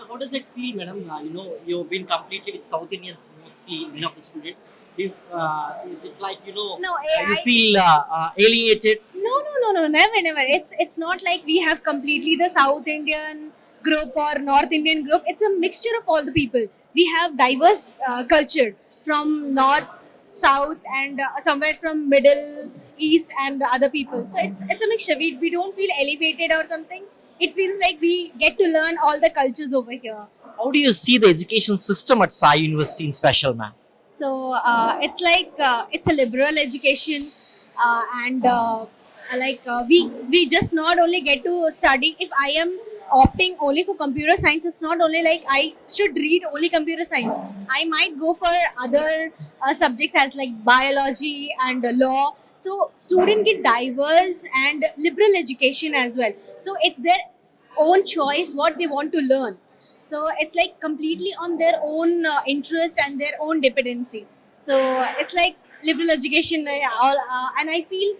how does it feel, madam? You've been completely with South Indians mostly, many of the students. If, is it like, No, you I feel alienated? no, never. It's not like we have completely the South Indian group or North Indian group. It's a mixture of all the people. We have diverse culture from North, South, and somewhere from Middle East and other people. So it's a mixture. We don't feel elevated or something. It feels like we get to learn all the cultures over here. How do you see the education system at Sai University in special, ma'am? So it's like it's a liberal education, and we just not only get to study. If I am opting only for computer science, it's not only like I should read only computer science. I might go for other subjects as like biology and law. So student get diverse and liberal education as well. So it's their own choice what they want to learn, so it's like completely on their own interest and their own dependency. So it's like liberal education, and I feel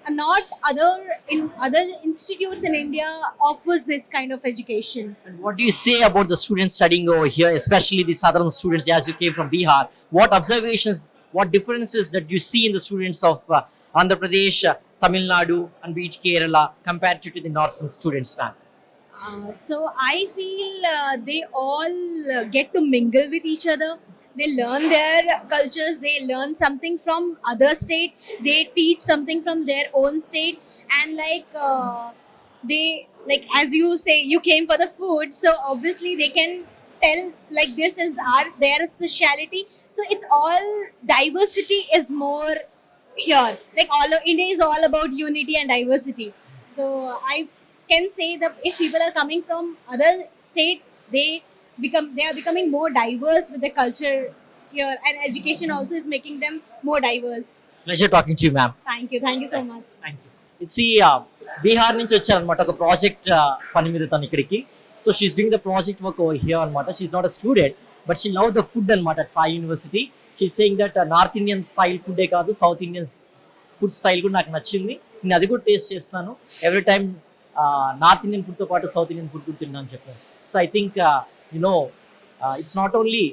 not other institutes in India offers this kind of education. And what do you say about the students studying over here, especially the southern students, as you came from Bihar? What observations, what differences that you see in the students of Andhra Pradesh, Tamil Nadu, and be it Kerala compared to the northern students, ma'am? So I feel they all get to mingle with each other. They learn their cultures. They learn something from other state. They teach something from their own state, and they like as you say, you came for the food, so obviously they can tell like this is their speciality. So it's all diversity is more here. Like all of India is all about unity and diversity. So I can say that if people are coming from other state, they are becoming more diverse with the culture here, and education also is making them more diverse. Pleasure talking to you, ma'am. Thank you so much. Thank you it's ఈ బీహార్ నుంచి వచ్చారనమాట ఒక project పని మీద తను ఇక్కడికి. So she's doing the project work over here అనమాట. She's not a student but she love the food అనమాట at Sai University. She saying that north Indian style ఫుడ్డే కాదు, సౌత్ ఇండియన్ ఫుడ్ స్టైల్ కూడా నాకు నచ్చింది, నేను అది కూడా టేస్ట్ చేస్తాను. ఎవ్రీ టైం నార్త్ ఇండియన్ ఫుడ్తో పాటు సౌత్ ఇండియన్ ఫుడ్ కూడా తిన్నాను చెప్పాను. So I think it's not only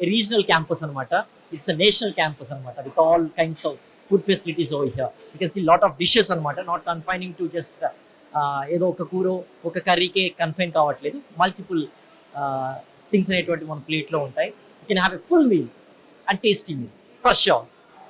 a regional campus అనమాట, it's a national campus అనమాట with all kinds of food facilities over here. You can see lot of dishes అనమాట, not confining to just ఏదో ఒక కూరో ఒక కర్రీకే confine కావట్లేదు. Multiple things అనేటువంటి మన ప్లేట్లో ఉంటాయి. You can have a full meal and tasty meal for sure.